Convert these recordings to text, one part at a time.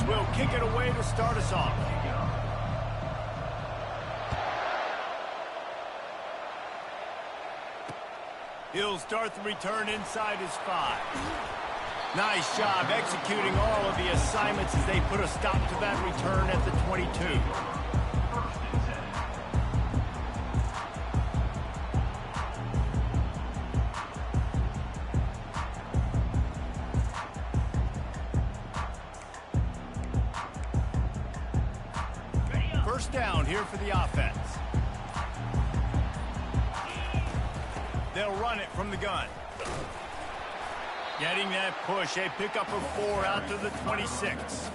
will kick it away to start us off. He'll start the return inside his 5. Nice job executing all of the assignments as they put a stop to that return at the 22. First down here for the offense. They'll run it from the gun. Getting that push, a pickup of 4 out to the 26.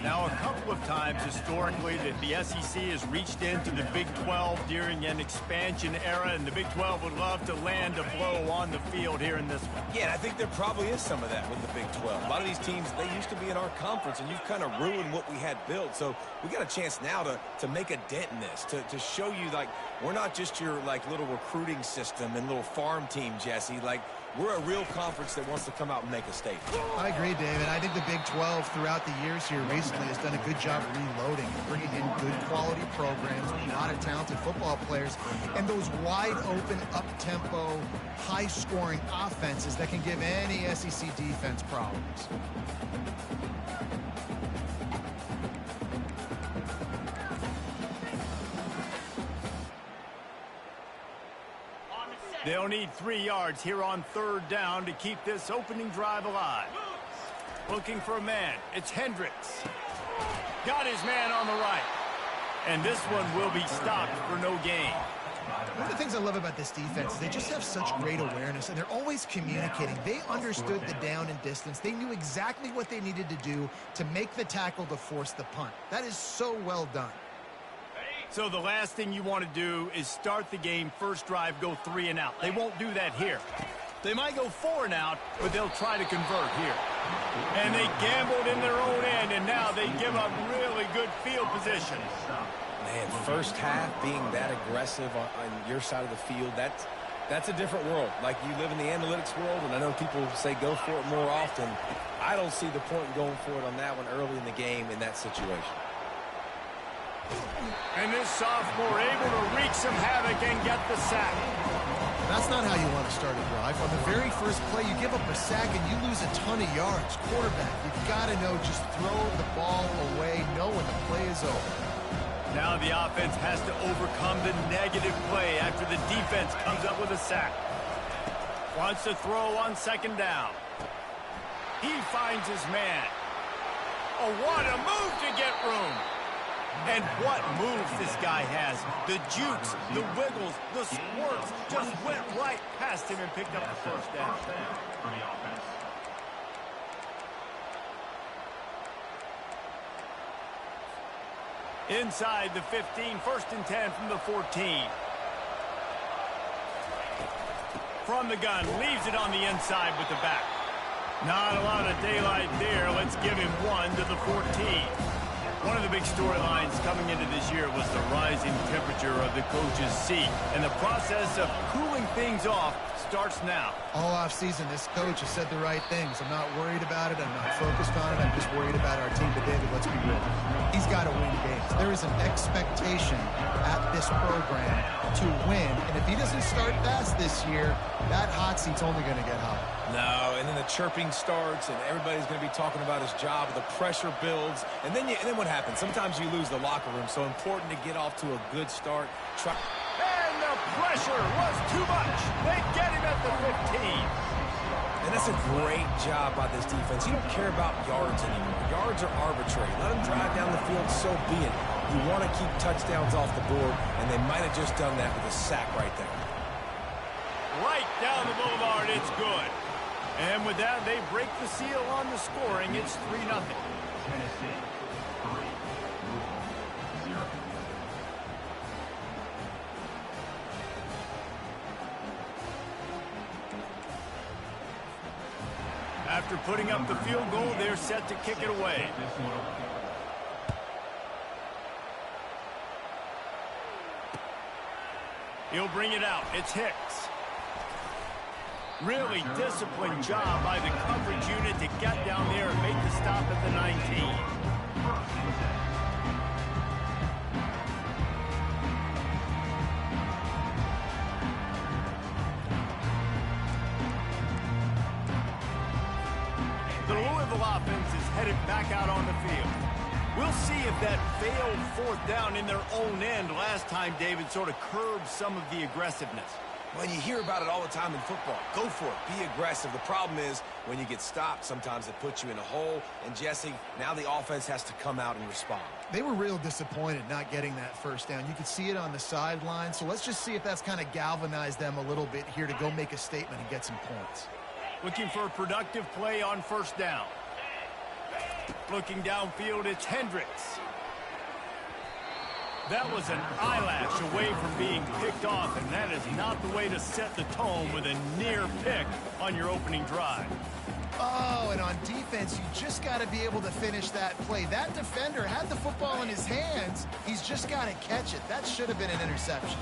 Now, a couple of times historically that the SEC has reached into the Big 12 during an expansion era, and the Big 12 would love to land a blow on the field here in this one. Yeah, I think there probably is some of that with the Big 12. A lot of these teams, they used to be in our conference, and you've kind of ruined what we had built. So we got a chance now to make a dent in this, to show you, like, we're not just your, like, little recruiting system and little farm team, Jesse. Like, we're a real conference that wants to come out and make a statement. I agree, David. I think the Big 12 throughout the years here recently has done a good job reloading and bringing in good quality programs, a lot of talented football players, and those wide open, up-tempo, high-scoring offenses that can give any SEC defense problems. They'll need 3 yards here on third down to keep this opening drive alive. Looking for a man. It's Hendricks. Got his man on the right. And this one will be stopped for no gain. One of the things I love about this defense is they just have such great awareness, and they're always communicating. They understood the down and distance. They knew exactly what they needed to do to make the tackle to force the punt. That is so well done. So the last thing you want to do is start the game, first drive, go 3 and out. They won't do that here. They might go 4 and out, but they'll try to convert here. And they gambled in their own end, and now they give up really good field position. Man, first half being that aggressive on your side of the field, that's a different world. Like, you live in the analytics world, and I know people say go for it more often. I don't see the point in going for it on that one early in the game in that situation. And this sophomore able to wreak some havoc and get the sack. That's not how you want to start a drive. On the very first play, you give up a sack and you lose a ton of yards. Quarterback, you've got to know, just throw the ball away, know when the play is over. Now the offense has to overcome the negative play after the defense comes up with a sack. Wants to throw on second down. He finds his man. Oh, what a move to get room. And what moves this guy has. The jukes, the wiggles, the squirts just went right past him and picked up the first down. Inside the 15, 1st and 10 from the 14. From the gun, leaves it on the inside with the back. Not a lot of daylight there. Let's give him 1 to the 14. One of the big storylines coming into this year was the rising temperature of the coach's seat, and the process of cooling things off starts now. All offseason, this coach has said the right things. I'm not worried about it. I'm not focused on it. I'm just worried about our team. But, David, let's be real. He's got to win games. There is an expectation at this program to win, and if he doesn't start fast this year, that hot seat's only going to get hotter. No, and then the chirping starts, and everybody's going to be talking about his job. The pressure builds, and then what happens? Sometimes you lose the locker room. So important to get off to a good start. And the pressure was too much. They get him at the 15. And that's a great job by this defense. You don't care about yards anymore. Yards are arbitrary. Let them drive down the field, so be it. You want to keep touchdowns off the board, and they might have just done that with a sack right there. Right down the boulevard, it's good. And with that, they break the seal on the scoring. It's 3-0. Tennessee, 3-0. After putting up the field goal, they're set to kick it away. He'll bring it out. It's Hicks. Really disciplined job by the coverage unit to get down there and make the stop at the 19. The Louisville offense is headed back out on the field. We'll see if that failed fourth down in their own end last time, David, sort of curbed some of the aggressiveness. Well, you hear about it all the time in football. Go for it. Be aggressive. The problem is when you get stopped, sometimes it puts you in a hole. And, Jesse, now the offense has to come out and respond. They were real disappointed not getting that first down. You could see it on the sideline. So let's just see if that's kind of galvanized them a little bit here to go make a statement and get some points. Looking for a productive play on first down. Looking downfield, it's Hendricks. That was an eyelash away from being picked off, and that is not the way to set the tone with a near pick on your opening drive. Oh, and on defense, you just got to be able to finish that play. That defender had the football in his hands. He's just got to catch it. That should have been an interception.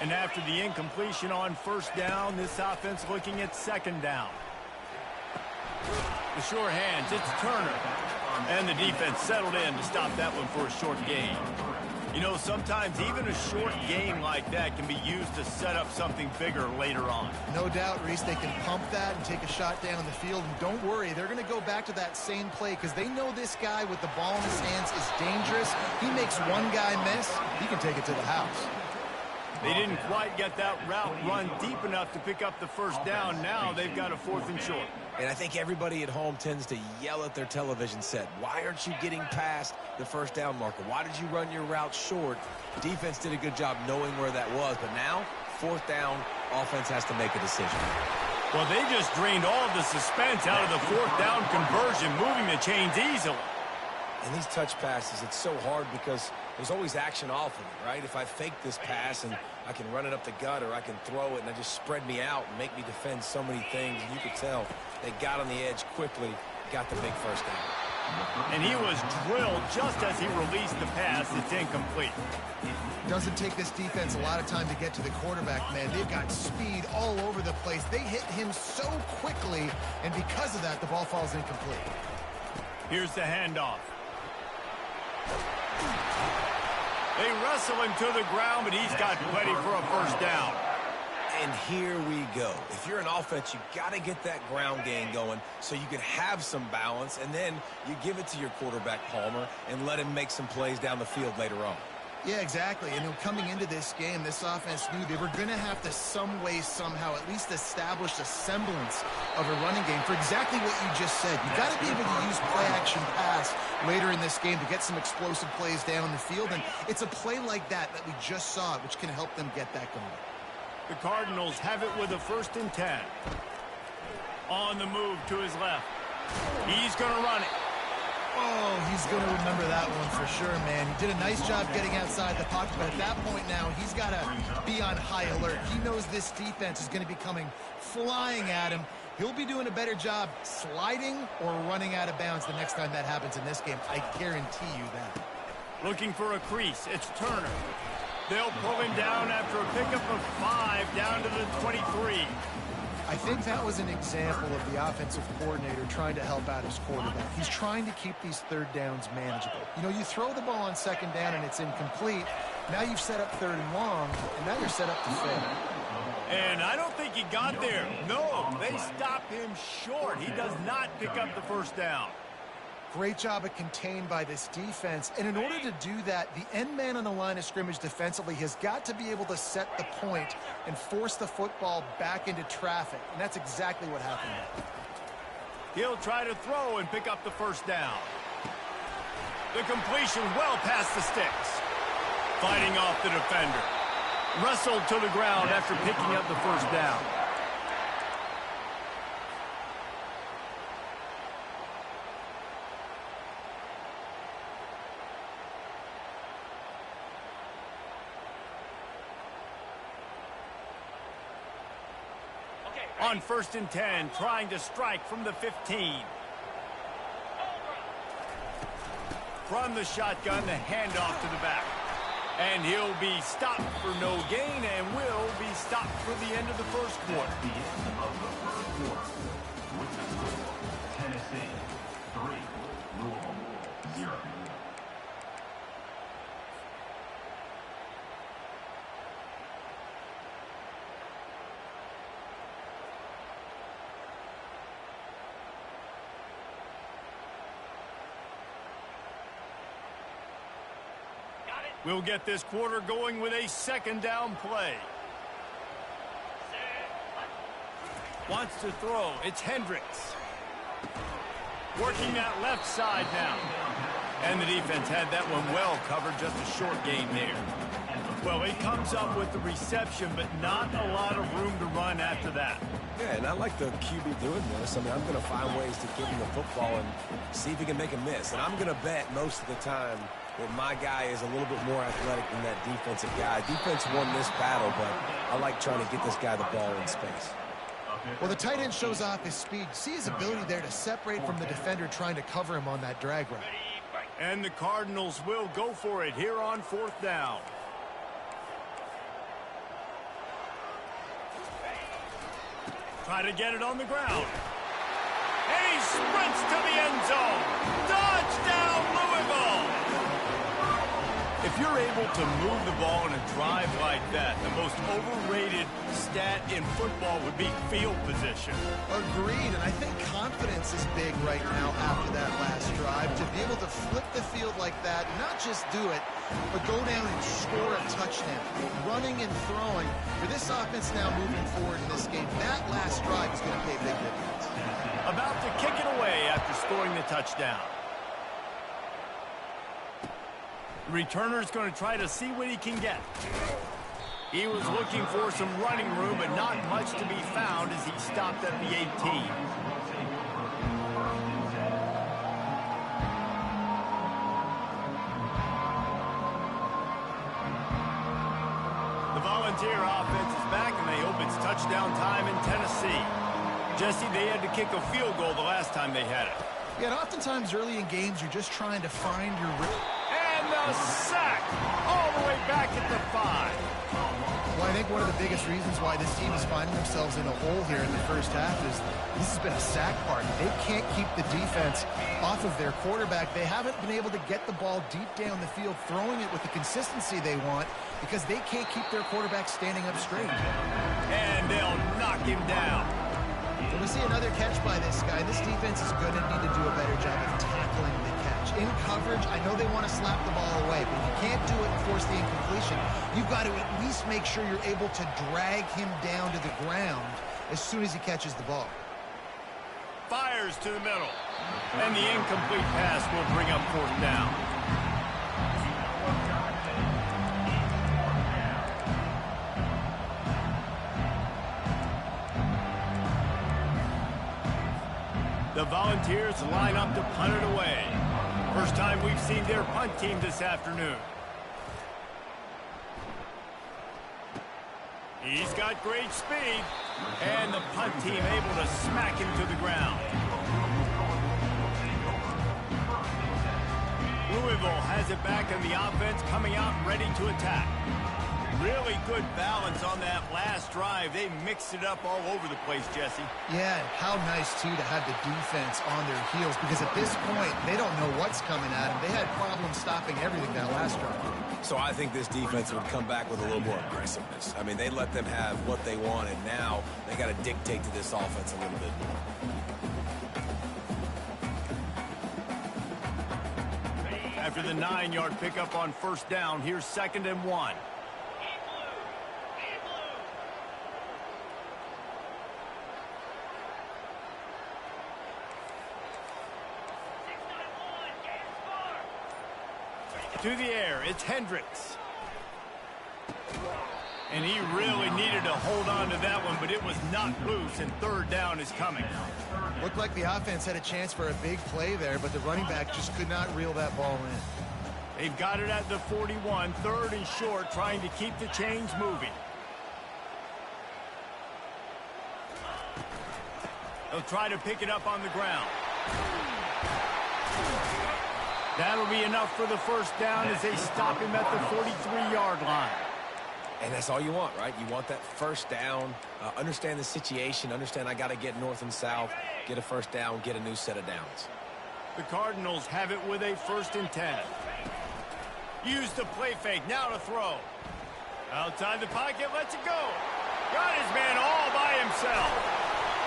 And after the incompletion on first down, this offense looking at second down. The sure hands, it's Turner. And the defense settled in to stop that one for a short gain. You know, sometimes even a short gain like that can be used to set up something bigger later on. No doubt, Reese, they can pump that and take a shot down the field. And don't worry, they're going to go back to that same play because they know this guy with the ball in his hands is dangerous. He makes one guy miss, he can take it to the house. They didn't quite get that route run deep enough to pick up the first down. Now they've got a 4th and short. And I think everybody at home tends to yell at their television set. Why aren't you getting past the first down marker? Why did you run your route short? Defense did a good job knowing where that was. But now, 4th down, offense has to make a decision. Well, they just drained all of the suspense out of the 4th down conversion, moving the chains easily. And these touch passes, it's so hard because there's always action off of it, right? If I fake this pass and I can run it up the gut or I can throw it and it just spread me out and make me defend so many things. And you could tell they got on the edge quickly, got the big first down. And he was drilled just as he released the pass. It's incomplete. Doesn't take this defense a lot of time to get to the quarterback, man. They've got speed all over the place. They hit him so quickly, and because of that, the ball falls incomplete. Here's the handoff. They wrestle him to the ground, but he's got plenty for a first down. And here we go. If you're an offense, you got to get that ground game going so you can have some balance, and then you give it to your quarterback, Palmer, and let him make some plays down the field later on. Yeah, exactly. And coming into this game, this offense knew they were going to have to some way, somehow, at least establish a semblance of a running game for exactly what you just said. You got to be able to use play-action pass later in this game to get some explosive plays down the field. And it's a play like that we just saw, which can help them get that going. The Cardinals have it with a 1st and 10. On the move to his left. He's going to run it. Oh, he's going to remember that one for sure, man. He did a nice job getting outside the pocket, but at that point now, he's got to be on high alert. He knows this defense is going to be coming flying at him. He'll be doing a better job sliding or running out of bounds the next time that happens in this game. I guarantee you that. Looking for a crease. It's Turner. They'll pull him down after a pickup of 5 down to the 23. I think that was an example of the offensive coordinator trying to help out his quarterback. He's trying to keep these 3rd downs manageable. You know, you throw the ball on 2nd down and it's incomplete. Now you've set up 3rd and long, and now you're set up to fail. And I don't think he got there. No, they stop him short. He does not pick up the first down. Great job of contained by this defense. And in order to do that, the end man on the line of scrimmage defensively has got to be able to set the point and force the football back into traffic. And that's exactly what happened. He'll try to throw and pick up the first down. The completion well past the sticks. Fighting off the defender. Wrestled to the ground after picking up the first down. On 1st and 10, trying to strike from the 15. From the shotgun, the handoff to the back. And he'll be stopped for no gain and will be stopped for the end of the first quarter. The end of the first quarter. With the score, Tennessee 3, Louisville 0. We'll get this quarter going with a second down play. Wants to throw. It's Hendricks. Working that left side now. And the defense had that one well covered, just a short gain there. Well, he comes up with the reception, but not a lot of room to run after that. Yeah, and I like the QB doing this. I mean, I'm going to find ways to give him the football and see if he can make a miss. And I'm going to bet most of the time that my guy is a little bit more athletic than that defensive guy. Defense won this battle, but I like trying to get this guy the ball in space. Well, the tight end shows off his speed. See his ability there to separate from the defender trying to cover him on that drag route. And the Cardinals will go for it here on fourth down. Try to get it on the ground. And he sprints to the end zone. Touchdown, Louisville! If you're able to move the ball in a drive like that, the most overrated stat in football would be field position. Agreed, and I think confidence is big right now after that last drive. To be able to flip the field like that, not just do it, but go down and score a touchdown. Running and throwing. For this offense now moving forward in this game, that last drive is going to pay big dividends. About to kick it away after scoring the touchdown. The returner's going to try to see what he can get. He was looking for some running room, but not much to be found as he stopped at the 18. The Volunteer offense is back, and they hope it's touchdown time in Tennessee. Jesse, they had to kick a field goal the last time they had it. Yeah, and oftentimes early in games, you're just trying to find your rhythm. And the sack all the way back at the 5. Well, I think one of the biggest reasons why this team is finding themselves in a hole here in the first half is this has been a sack party. They can't keep the defense off of their quarterback. They haven't been able to get the ball deep down the field, throwing it with the consistency they want because they can't keep their quarterback standing up straight. And they'll knock him down. When we see another catch by this guy, this defense is going to need to do a better job of tackling the catch. In coverage, I know they want to slap the ball away, but you can't do it and force the incompletion. You've got to at least make sure you're able to drag him down to the ground as soon as he catches the ball. Fires to the middle. And the incomplete pass will bring up fourth down. The Volunteers line up to punt it away. First time we've seen their punt team this afternoon. He's got great speed. And the punt team able to smack him to the ground. Louisville has it back in the offense, coming out ready to attack. Really good balance on that last drive. They mixed it up all over the place, Jesse. Yeah, how nice, too, to have the defense on their heels because at this point, they don't know what's coming at them. They had problems stopping everything that last drive. So I think this defense would come back with a little more aggressiveness. I mean, they let them have what they want, and now they got to dictate to this offense a little bit more. After the 9-yard pickup on first down, here's 2nd and 1. To the air, it's Hendricks. And he really needed to hold on to that one, but it was knocked loose, and third down is coming. Looked like the offense had a chance for a big play there, but the running back just could not reel that ball in. They've got it at the 41, 3rd and short, trying to keep the chains moving. They'll try to pick it up on the ground. That'll be enough for the first down as they stop him at the 43-yard line. And that's all you want, right? You want that first down, understand the situation, understand I got to get north and south, get a first down, get a new set of downs. The Cardinals have it with a 1st and 10. Use the play fake, now to throw. Outside the pocket, lets it go. Got his man all by himself.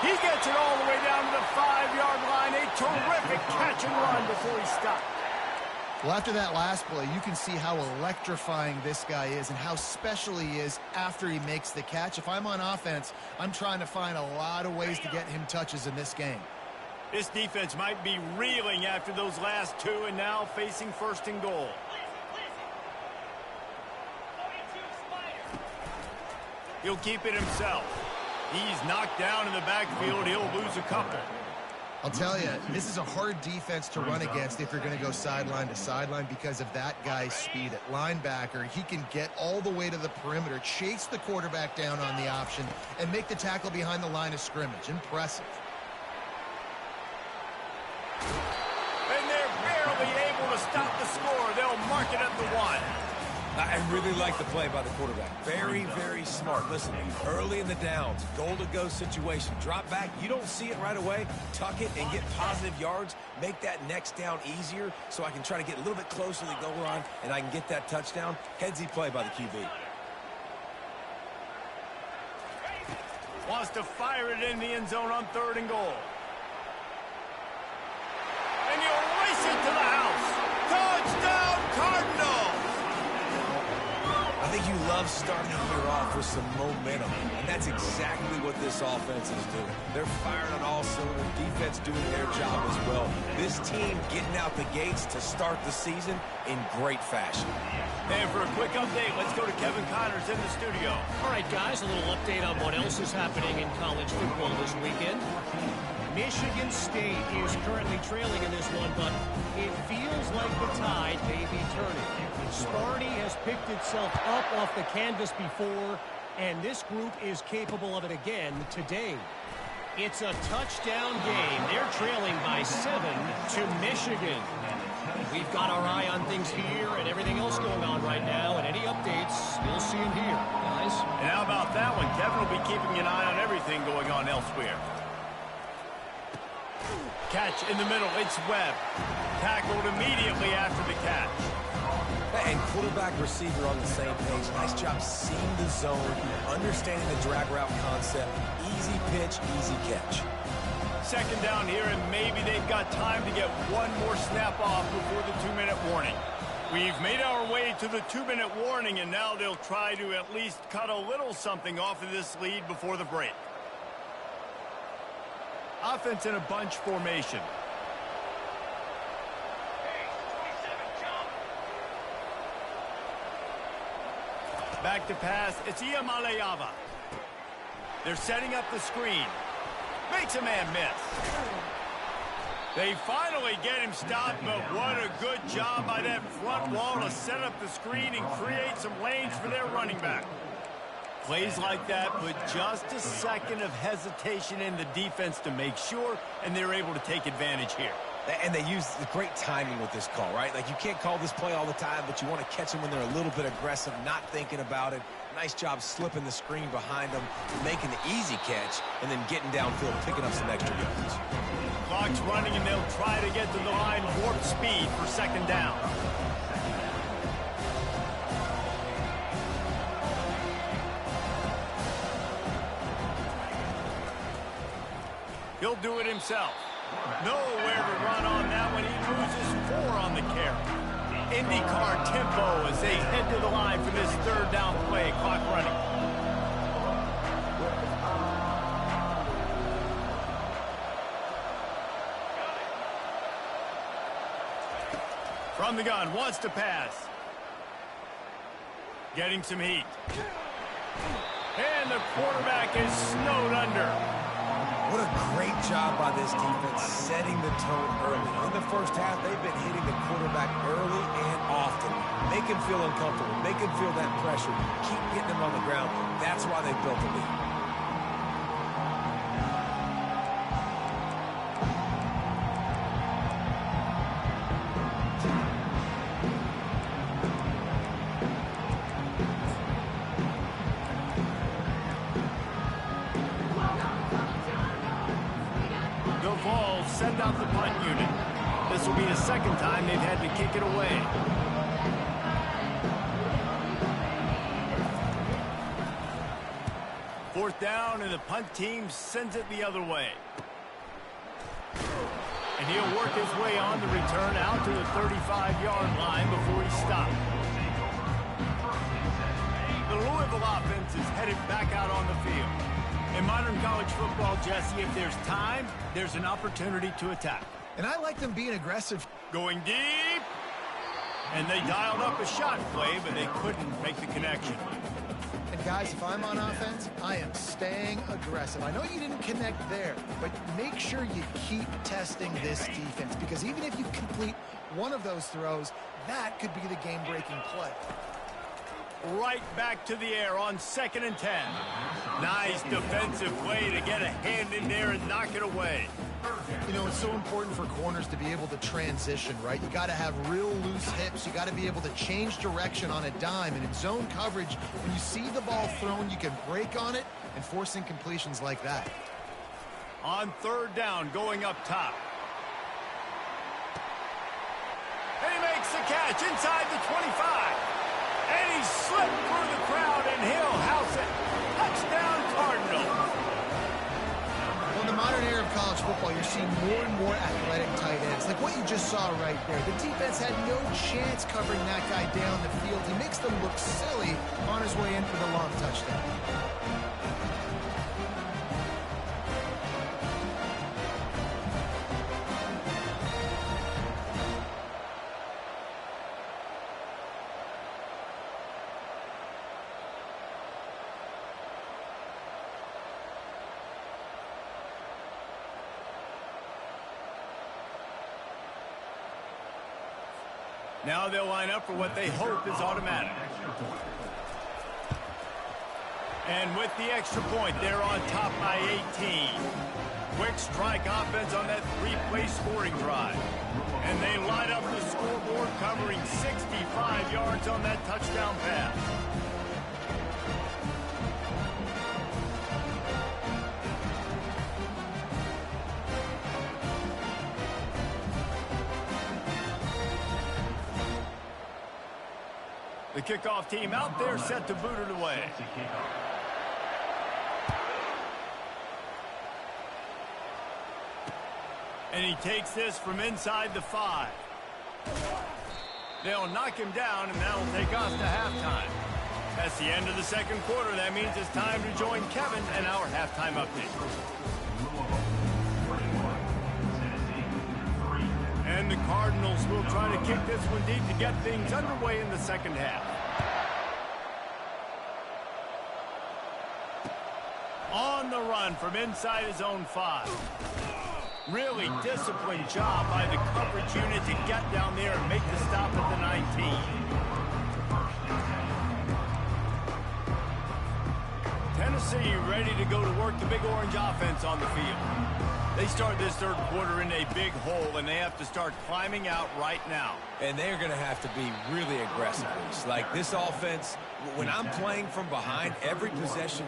He gets it all the way down to the 5-yard line. A terrific catch and run before he stopped. Well, after that last play, you can see how electrifying this guy is and how special he is after he makes the catch. If I'm on offense, I'm trying to find a lot of ways to get him touches in this game. This defense might be reeling after those last two and now facing 1st and goal. He'll keep it himself. He's knocked down in the backfield. He'll lose a couple. I'll tell you, this is a hard defense to run against if you're going to go sideline to sideline because of that guy's speed. At linebacker, he can get all the way to the perimeter, chase the quarterback down on the option, and make the tackle behind the line of scrimmage. Impressive. And they're barely able to stop the score. They'll mark it at the 1. I really like the play by the quarterback. Very, very smart. Listen, early in the downs, goal-to-go situation. Drop back. You don't see it right away. Tuck it and get positive yards. Make that next down easier so I can try to get a little bit closer to the goal line and I can get that touchdown. Headsy play by the QB. Wants to fire it in the end zone on 3rd and goal. And he'll race it to the house. Touchdown, Cardinals! I think you love starting the year off with some momentum, and that's exactly what this offense is doing. They're firing on all cylinders, defense doing their job as well. This team getting out the gates to start the season in great fashion. And for a quick update, let's go to Kevin Connors in the studio. All right, guys, a little update on what else is happening in college football this weekend. Michigan State is currently trailing in this one, but it feels like the tide may be turning. Sparty has picked itself up off the canvas before, and this group is capable of it again today. It's a touchdown game. They're trailing by 7 to Michigan. We've got our eye on things here and everything else going on right now, and any updates, you'll see them here, guys. And how about that one? Kevin will be keeping an eye on everything going on elsewhere. Catch in the middle. It's Webb. Tackled immediately after the catch. And quarterback receiver on the same page. Nice job seeing the zone, understanding the drag route concept. Easy pitch, easy catch. 2nd down here, and maybe they've got time to get one more snap off before the 2-minute warning. We've made our way to the 2-minute warning, and now they'll try to at least cut a little something off of this lead before the break. Offense in a bunch formation. Back to pass. It's Iamaleava. They're setting up the screen. Makes a man miss. They finally get him stopped, but what a good job by that front wall to set up the screen and create some lanes for their running back. Plays like that put just a second of hesitation in the defense to make sure, and they're able to take advantage here. And they use the great timing with this call, right? Like, you can't call this play all the time, but you want to catch them when they're a little bit aggressive, not thinking about it. Nice job slipping the screen behind them, making the easy catch, and then getting downfield, picking up some extra yards. Clock's running, and they'll try to get to the line warp speed for 2nd down. He'll do it himself. Nowhere to run on that one. He loses 4 on the carry. IndyCar tempo as they head to the line for this 3rd down play. Clock running. From the gun, wants to pass. Getting some heat. And the quarterback is snowed under. What a great job by this defense setting the tone early. In the first half, they've been hitting the quarterback early and often. Make him feel uncomfortable. Make him feel that pressure. Keep getting him on the ground. That's why they built the lead. send out the punt unit. This will be the second time they've had to kick it away. Fourth down, and the punt team sends it the other way. And he'll work his way on the return out to the 35-yard line before he stopped. The Louisville offense is headed back out on the field. In modern college football, Jesse, if there's time, there's an opportunity to attack. And I like them being aggressive. Going deep. And they dialed up a shot play, but they couldn't make the connection. And guys, if I'm on offense, I am staying aggressive. I know you didn't connect there, but make sure you keep testing this defense, because even if you complete one of those throws, that could be the game-breaking play. Right back to the air on 2nd and 10. Nice defensive play to get a hand in there and knock it away. You know, it's so important for corners to be able to transition, right? You got to have real loose hips. You got to be able to change direction on a dime. And in zone coverage, when you see the ball thrown, you can break on it and force incompletions like that. On 3rd down, going up top. And he makes the catch inside the 25. And he slipped through the crowd, and he'll house it. Touchdown, Cardinals. Well, in the modern era of college football, you're seeing more and more athletic tight ends, like what you just saw right there. The defense had no chance covering that guy down the field. He makes them look silly on his way in for the long touchdown. Now they'll line up for what they hope is automatic. And with the extra point, they're on top by 18. Quick strike offense on that 3-play scoring drive. And they line up the scoreboard, covering 65 yards on that touchdown pass. The kickoff team out there set to boot it away. And he takes this from inside the 5. They'll knock him down, and that'll take us to halftime. That's the end of the second quarter. That means it's time to join Kevin and our halftime update. And the Cardinals will try to kick this one deep to get things underway in the second half. On the run from inside his own 5. Really disciplined job by the coverage unit to get down there and make the stop at the 19. Tennessee ready to go to work the Big Orange offense on the field. They start this third quarter in a big hole, and they have to start climbing out right now. And they're going to have to be really aggressive. Like this offense, when I'm playing from behind, every possession...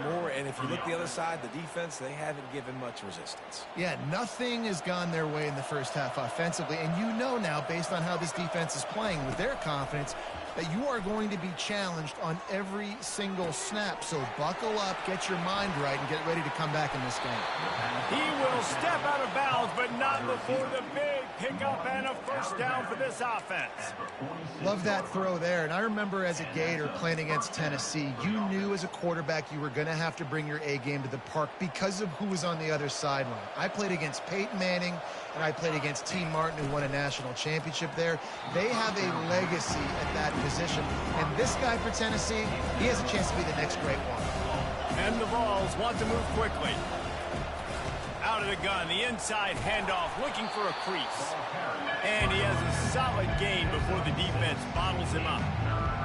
more, and if you look the other side, the defense, they haven't given much resistance. Yeah, nothing has gone their way in the first half offensively, and you know now, based on how this defense is playing with their confidence, that you are going to be challenged on every single snap. So buckle up, get your mind right, and get ready to come back in this game. He will step out of bounds, but not before the big pickup and a first down for this offense. Love that throw there. And I remember as a Gator playing against Tennessee, you knew as a quarterback you were going to have to bring your A game to the park because of who was on the other sideline. I played against Peyton Manning, and I played against T. Martin, who won a national championship there. They have a legacy at that position. And this guy for Tennessee, he has a chance to be the next great one. And the Vols want to move quickly. out of the gun. The inside handoff, looking for a crease. And he has a solid gain before the defense bottles him up.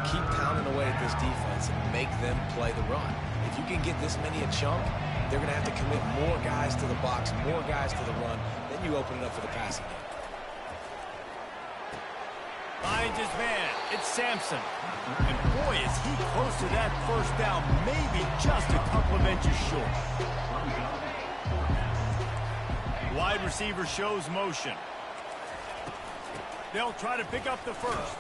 Keep pounding away at this defense and make them play the run. If you can get this many a chunk, they're going to have to commit more guys to the box, more guys to the run. Then you open it up for the passing game. Finds his man. It's Sampson. And boy, is he close to that first down, maybe just a couple of inches short. Wide receiver shows motion. They'll try to pick up the first.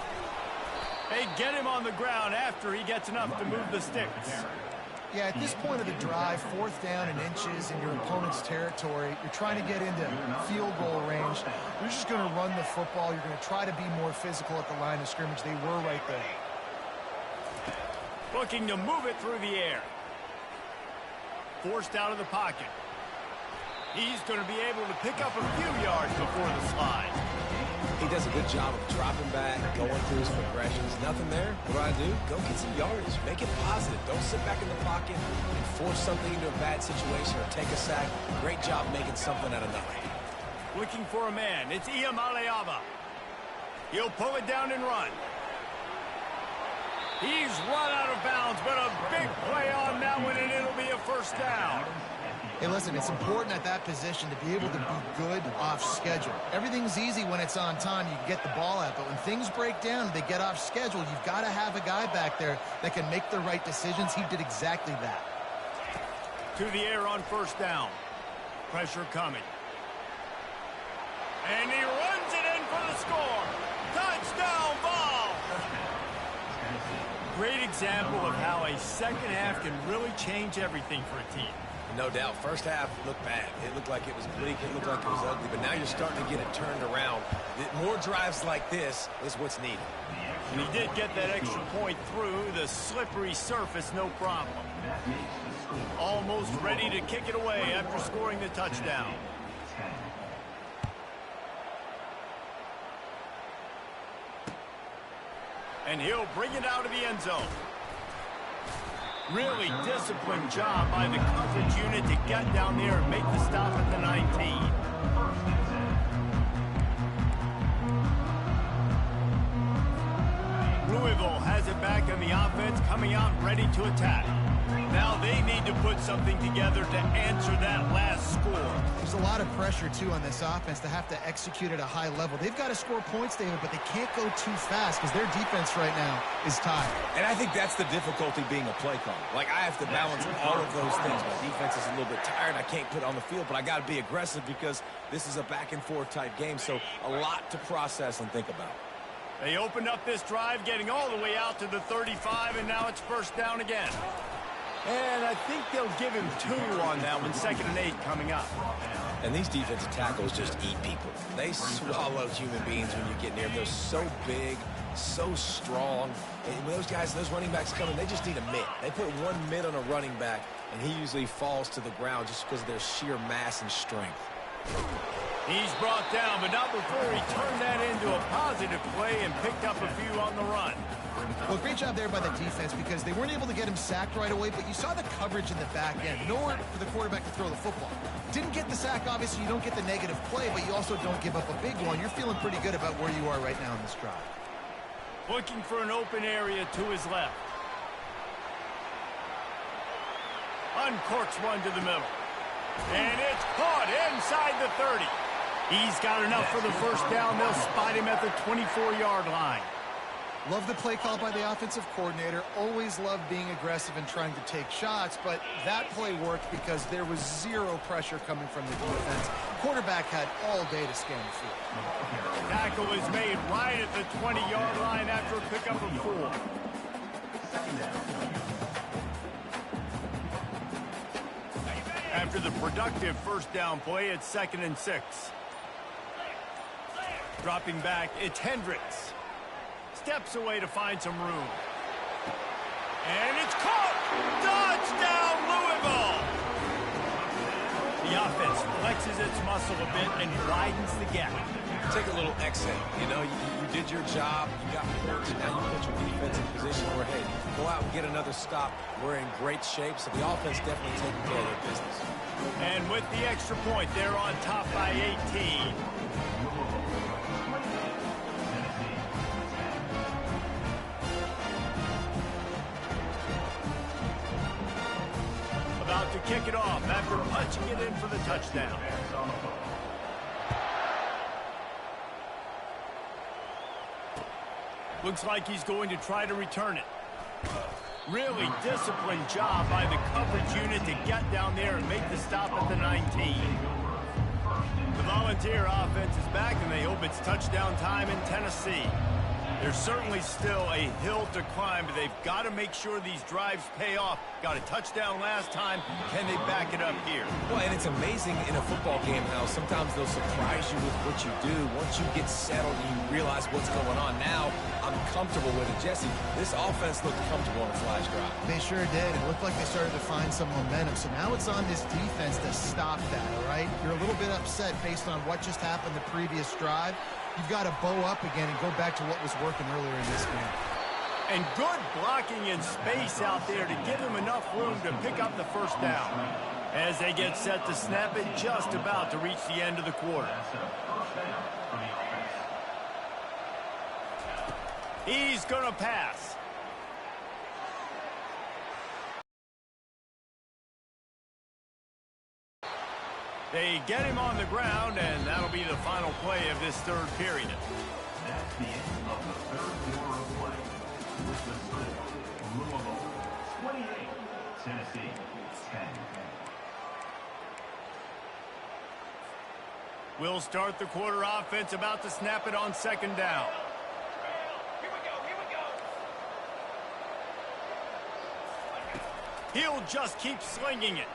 They get him on the ground after he gets enough to move the sticks. Yeah, at this point of the drive, 4th down and inches in your opponent's territory, you're trying to get into field goal range. You're just going to run the football. You're going to try to be more physical at the line of scrimmage. They were right there. Looking to move it through the air. Forced out of the pocket. He's going to be able to pick up a few yards before the slide. He does a good job of dropping back, going through his progressions. Nothing there. What do? Go get some yardage. Make it positive. Don't sit back in the pocket and force something into a bad situation or take a sack. Great job making something out of nothing. Looking for a man. It's Iamaleava. He'll pull it down and run. He's run out of bounds, but a big play on that one, and it'll be a first down. Hey, listen, it's important at that position to be able to be good off schedule. Everything's easy when it's on time. You can get the ball out, but when things break down, they get off schedule. You've got to have a guy back there that can make the right decisions. He did exactly that. To the air on first down. Pressure coming. And he runs it in for the score. Touchdown ball. Great example of how a second half can really change everything for a team. No doubt. First half looked bad. It looked like it was bleak. It looked like it was ugly. But now you're starting to get it turned around. More drives like this is what's needed. And he did get that extra point through the slippery surface, no problem. Almost ready to kick it away after scoring the touchdown. And he'll bring it out of the end zone. Really disciplined job by the coverage unit to get down there and make the stop at the 19. Louisville has it back on the offense, coming out ready to attack. Now they need to put something together to answer that last score. There's a lot of pressure, too, on this offense to have to execute at a high level. They've got to score points, David, but they can't go too fast because their defense right now is tired. And I think that's the difficulty being a play caller. Like, I have to balance all of those things. My defense is a little bit tired. I can't put it on the field, but I got to be aggressive because this is a back-and-forth type game, so a lot to process and think about. They opened up this drive, getting all the way out to the 35, and now it's first down again. And I think they'll give him 2 on that one, 2nd and 8 coming up. And these defensive tackles just eat people. They swallow human beings when you get near them. They're so big, so strong. And when those guys, those running backs come in, they just need a mitt. They put 1 mitt on a running back, and he usually falls to the ground just because of their sheer mass and strength. He's brought down, but not before he turned that into a positive play and picked up a few on the run. Well, great job there by the defense because they weren't able to get him sacked right away, but you saw the coverage in the back end. Nowhere for the quarterback to throw the football. Didn't get the sack, obviously. You don't get the negative play, but you also don't give up a big one. You're feeling pretty good about where you are right now in this drive. Looking for an open area to his left. Uncorks one to the middle. And it's caught inside the 30. He's got enough for the first down. They'll spot him at the 24-yard line. Love the play call by the offensive coordinator. Always love being aggressive and trying to take shots, but that play worked because there was zero pressure coming from the defense. Quarterback had all day to scan the field. Tackle is made right at the 20-yard line after a pickup of 4. After the productive first down play, it's 2nd and 6. Dropping back, it's Hendricks. Steps away to find some room. And it's caught! Touchdown, Louisville! The offense flexes its muscle a bit and widens the gap. Take a little exit. You know, you did your job. You got points. Now you put your defense in position where, hey, go out and get another stop. We're in great shape, so the offense definitely taking care of their business. And with the extra point, they're on top by 18. About to kick it off after punching it in for the touchdown. Looks like he's going to try to return it. Really disciplined job by the coverage unit to get down there and make the stop at the 19. The Volunteer offense is back, and they hope it's touchdown time in Tennessee. There's certainly still a hill to climb, but they've got to make sure these drives pay off. Got a touchdown last time. Can they back it up here? Well, and it's amazing in a football game how sometimes they'll surprise you with what you do. Once you get settled and you realize what's going on now, I'm comfortable with it. Jesse, this offense looked comfortable on the flash drive. They sure did. It looked like they started to find some momentum. So now it's on this defense to stop that, all right? You're a little bit upset based on what just happened the previous drive. You've got to bow up again and go back to what was working earlier in this game. And good blocking in space out there to give him enough room to pick up the first down. As they get set to snap it, just about to reach the end of the quarter. He's going to pass. They get him on the ground, and that'll be the final play of this third period. That's the end of the third quarter of play. With the score, Louisville 28, Tennessee 10. We'll start the quarter offense, about to snap it on second down. He'll just keep slinging it.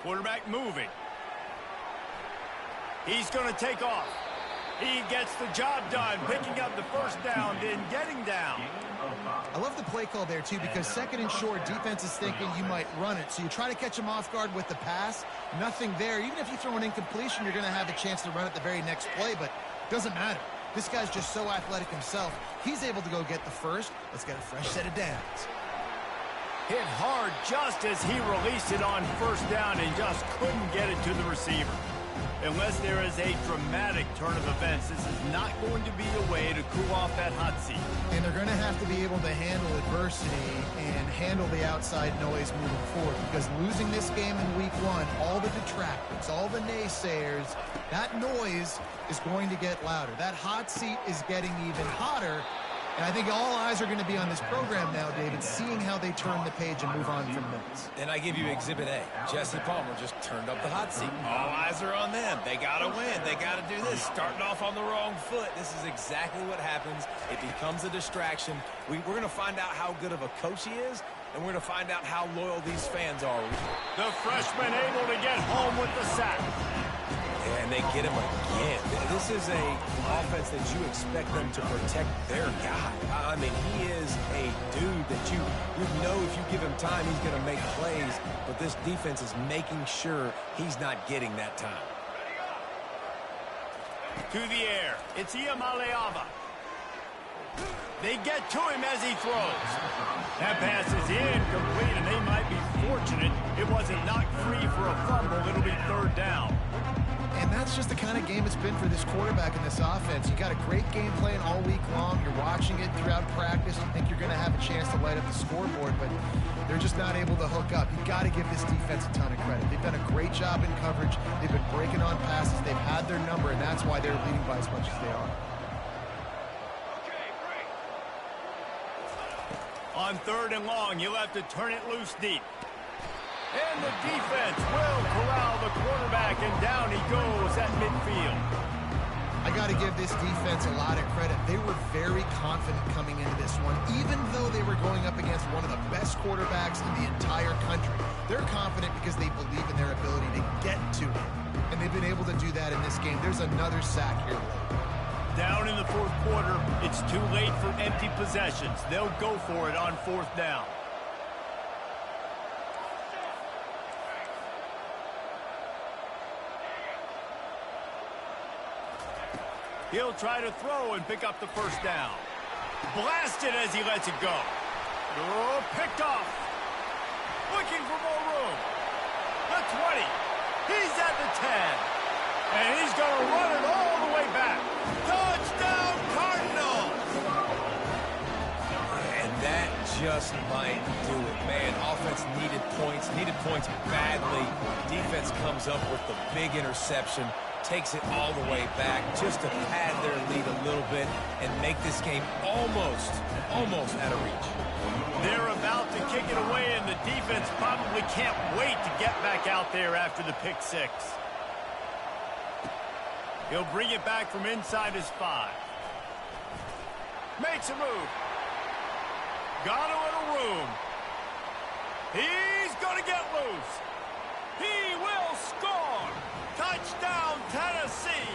Quarterback moving. He's going to take off. He gets the job done, picking up the first down, then getting down. I love the play call there, too, because second and short, defense is thinking you might run it. So you try to catch him off guard with the pass. Nothing there. Even if you throw an incompletion, you're going to have a chance to run it the very next play, but it doesn't matter. This guy's just so athletic himself. He's able to go get the first. Let's get a fresh set of downs. Hit hard just as he released it on first down and just couldn't get it to the receiver. Unless there is a dramatic turn of events, this is not going to be a way to cool off that hot seat. And they're going to have to be able to handle adversity and handle the outside noise moving forward, because losing this game in week one, all the detractors, all the naysayers, that noise is going to get louder. That hot seat is getting even hotter. And I think all eyes are going to be on this program now, David, seeing how they turn the page and move on from this. And I give you Exhibit A. Jesse Palmer just turned up the hot seat. All eyes are on them. They got to win. They got to do this. Starting off on the wrong foot. This is exactly what happens. It becomes a distraction. We're going to find out how good of a coach he is, and we're going to find out how loyal these fans are. The freshman able to get home with the sack. And they get him again. This is a offense that you expect them to protect their guy. I mean, he is a dude that you know if you give him time, he's going to make plays. But this defense is making sure he's not getting that time. To the air. It's Iamaleava. They get to him as he throws. That pass is incomplete, and they might be fortunate it wasn't knocked free for a fumble. It'll be third down. And that's just the kind of game it's been for this quarterback in this offense. You got a great game plan all week long. You're watching it throughout practice. You think you're going to have a chance to light up the scoreboard, but they're just not able to hook up. You got to give this defense a ton of credit. They've done a great job in coverage. They've been breaking on passes. They've had their number, and that's why they're leading by as much as they are. On third and long, you'll have to turn it loose deep. And the defense will corral the quarterback, and down he goes at midfield. I got to give this defense a lot of credit. They were very confident coming into this one, even though they were going up against one of the best quarterbacks in the entire country. They're confident because they believe in their ability to get to him, and they've been able to do that in this game. There's another sack here late. Down in the fourth quarter, it's too late for empty possessions. They'll go for it on fourth down. He'll try to throw and pick up the first down. Blasted as he lets it go. Oh, picked off. Looking for more room. The 20. He's at the 10. And he's going to run it all the way back. Touchdown, Cardinals! And that just might do it, man. Offense needed points badly. Defense comes up with the big interception, takes it all the way back just to pad their lead a little bit and make this game almost out of reach. They're about to kick it away, and the defense probably can't wait to get back out there after the pick six. He'll bring it back from inside his 5. Makes a move. Got a little room. He's going to get loose. He will score. Touchdown, Tennessee.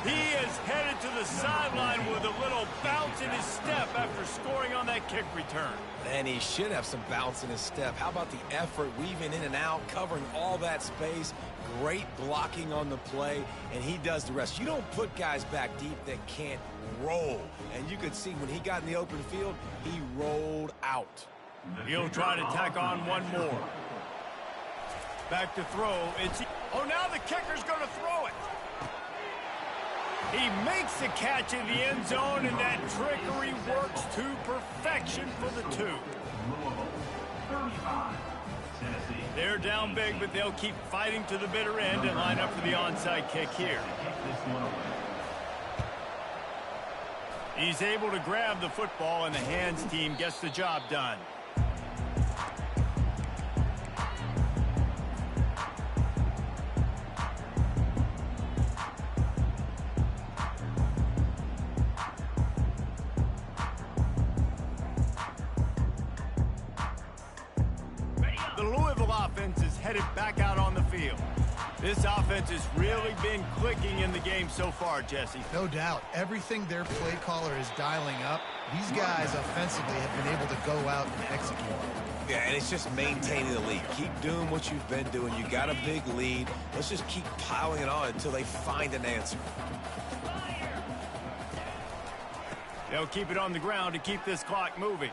He is headed to the sideline with a little bounce in his step after scoring on that kick return. And he should have some bounce in his step. How about the effort, weaving in and out, covering all that space, great blocking on the play, and he does the rest. You don't put guys back deep that can't roll. And you could see when he got in the open field, he rolled out. He'll try to tack on one more. Back to throw. Oh, now the kicker's going to throw it. He makes the catch in the end zone, and that trickery works to perfection for the 2. They're down big, but they'll keep fighting to the bitter end and line up for the onside kick here. He's able to grab the football, and the hands team gets the job done. The Louisville offense is headed back out on the field. This offense has really been clicking in the game so far, Jesse. No doubt. Everything their play caller is dialing up, these guys offensively have been able to go out and execute. Yeah, and it's just maintaining the lead. Keep doing what you've been doing. You got a big lead. Let's just keep piling it on until they find an answer. They'll keep it on the ground to keep this clock moving.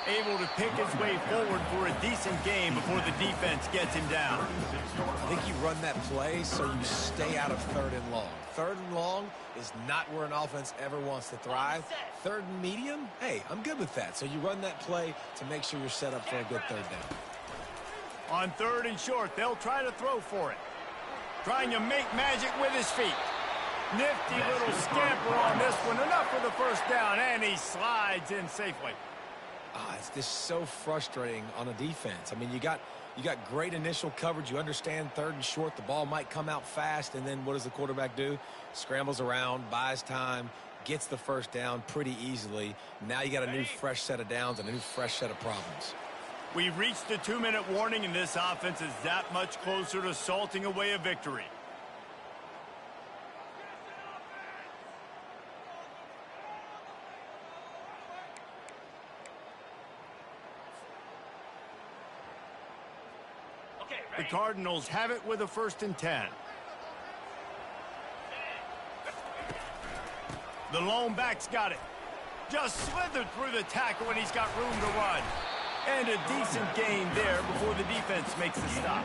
Able to pick his way forward for a decent game before the defense gets him down. I think you run that play so you stay out of 3rd and long. 3rd and long is not where an offense ever wants to thrive. 3rd and medium, hey, I'm good with that. So you run that play to make sure you're set up for a good 3rd down. On 3rd and short, they'll try to throw for it. Trying to make magic with his feet. Nifty little scamper on this one. Enough for the first down, and he slides in safely. It's just so frustrating on a defense. I mean, you got great initial coverage. You understand 3rd and short, the ball might come out fast, and then what does the quarterback do? Scrambles around, buys time, gets the first down pretty easily. Now you got a new fresh set of downs and a new fresh set of problems. We've reached the 2-minute warning, and this offense is that much closer to salting away a victory. The Cardinals have it with a 1st and 10. The lone back's got it. Just slithered through the tackle, and he's got room to run. And a decent gain there before the defense makes the stop.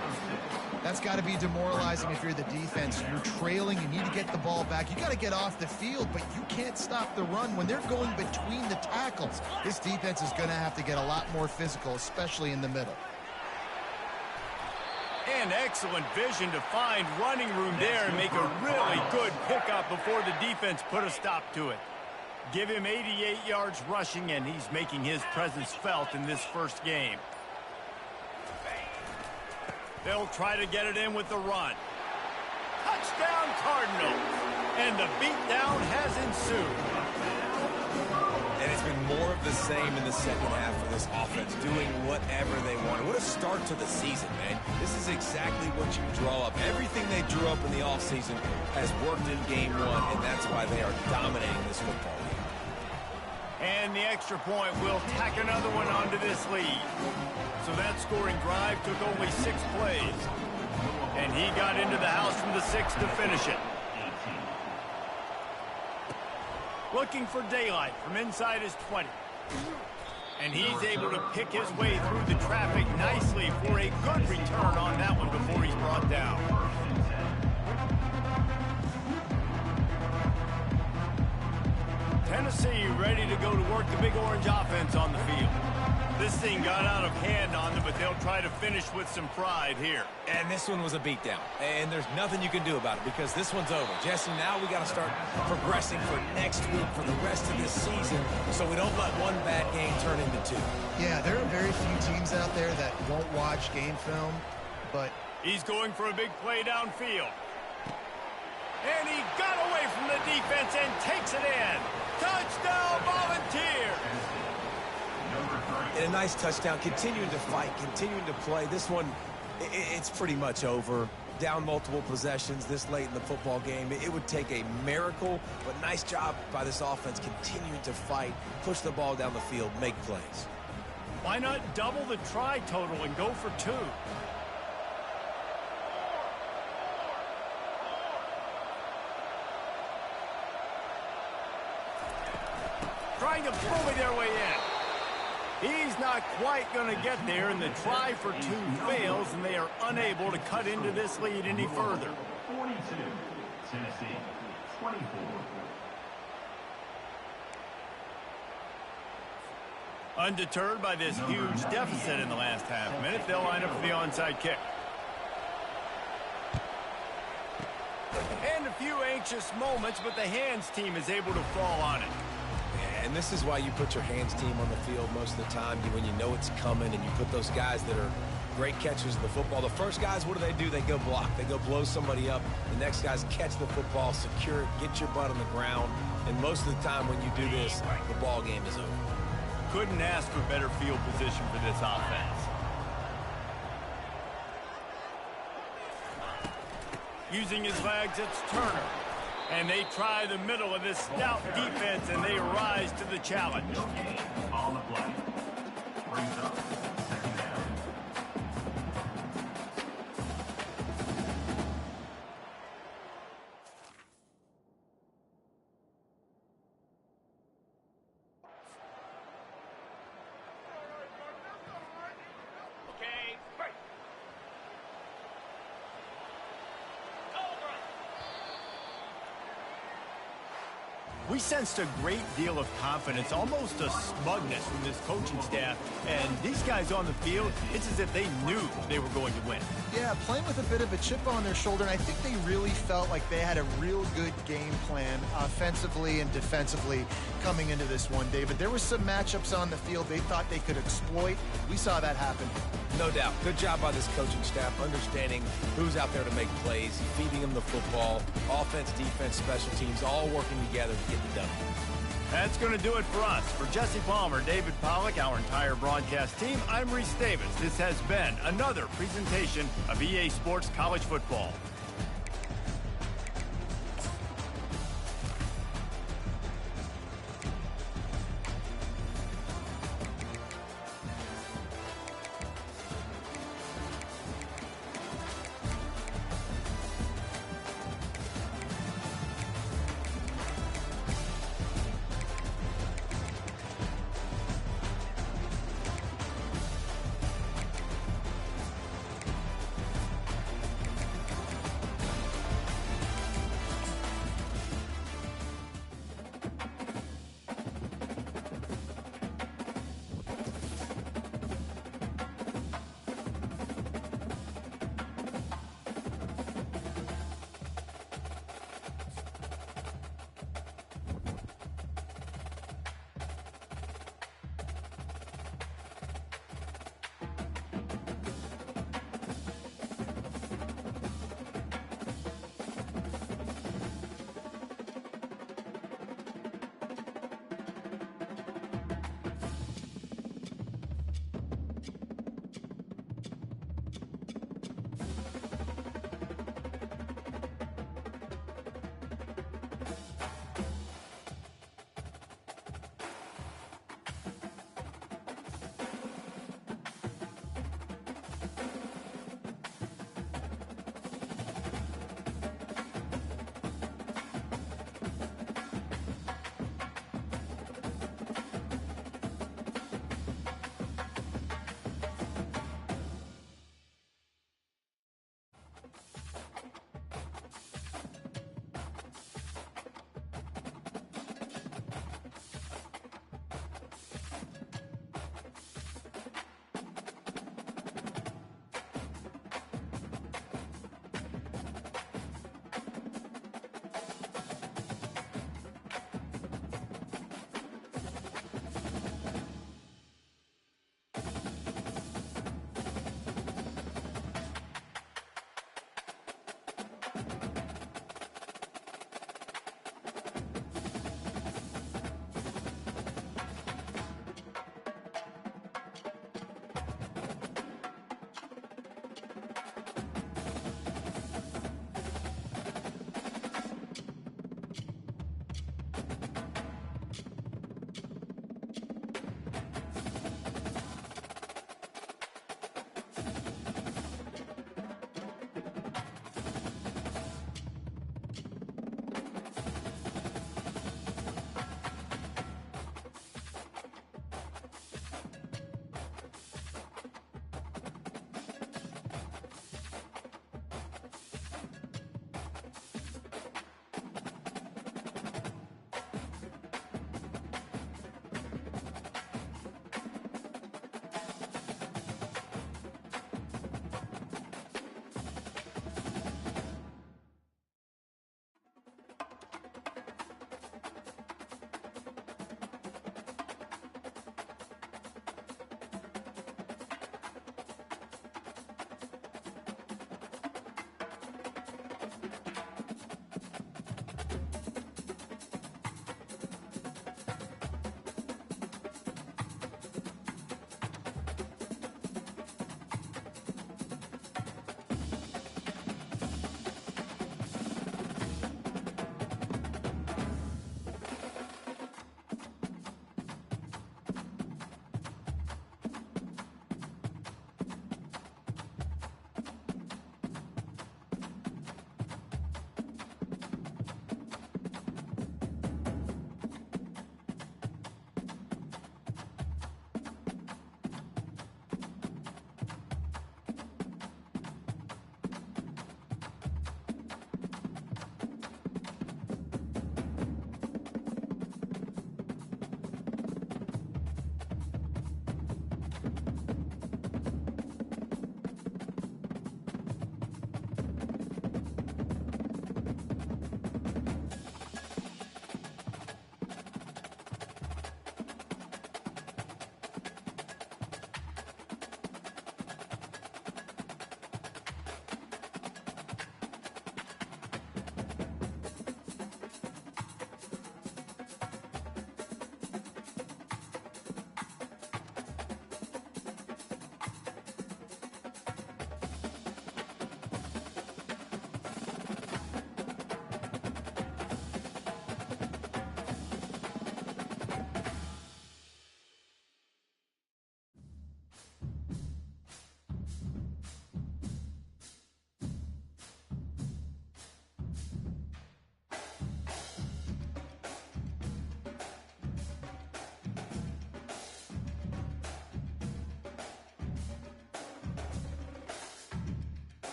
That's got to be demoralizing if you're the defense. You're trailing. You need to get the ball back. You got to get off the field, but you can't stop the run when they're going between the tackles. This defense is going to have to get a lot more physical, especially in the middle. And excellent vision to find running room there and make a really good pickup before the defense put a stop to it. Give him 88 yards rushing, and he's making his presence felt in this first game. They'll try to get it in with the run. Touchdown, Cardinals! And the beatdown has ensued. And it's been more of the same in the second half of this offense, doing whatever they want. What a start to the season, man. This is exactly what you draw up. Everything they drew up in the offseason has worked in game 1, and that's why they are dominating this football game. And the extra point will tack another one onto this lead. So that scoring drive took only 6 plays. And he got into the house from the 6 to finish it. Looking for daylight from inside his 20. And he's able to pick his way through the traffic nicely for a good return on that one before he's brought down. Tennessee ready to go to work the Big Orange offense on the field. This thing got out of hand on them, but they'll try to finish with some pride here. And this one was a beatdown. And there's nothing you can do about it because this one's over. Jesse, now we got to start progressing for next week for the rest of this season so we don't let one bad game turn into two. Yeah, there are very few teams out there that won't watch game film, but... He's going for a big play downfield. And he got away from the defense and takes it in. Touchdown, Volunteers! And a nice touchdown, continuing to fight, continuing to play. This one, it's pretty much over. Down multiple possessions this late in the football game. It would take a miracle, but nice job by this offense continuing to fight, push the ball down the field, make plays. Why not double the try total and go for 2? Trying to bully their way in. He's not quite going to get there, and the try for 2 fails, and they are unable to cut into this lead any further. 42, Tennessee, 24. Undeterred by this huge deficit in the last half minute, they'll line up for the onside kick. And a few anxious moments, but the hands team is able to fall on it. And this is why you put your hands team on the field most of the time, when you know it's coming, and you put those guys that are great catchers of the football. The first guys, what do? They go block. They go blow somebody up. The next guys catch the football, secure it, get your butt on the ground. And most of the time when you do this, the ball game is over. Couldn't ask for better field position for this offense. Using his legs, it's Turner. And they try the middle of this stout defense, and they rise to the challenge. On the play. Brings up second down. Okay. We sensed a great deal of confidence, almost a smugness from this coaching staff. And these guys on the field, it's as if they knew they were going to win. Yeah, playing with a bit of a chip on their shoulder, and I think they really felt like they had a real good game plan offensively and defensively coming into this one, David. There were some matchups on the field they thought they could exploit. We saw that happen. No doubt. Good job by this coaching staff, understanding who's out there to make plays, feeding them the football, offense, defense, special teams, all working together to get it done. That's going to do it for us. For Jesse Palmer, David Pollack, our entire broadcast team, I'm Reese Davis. This has been another presentation of EA Sports College Football.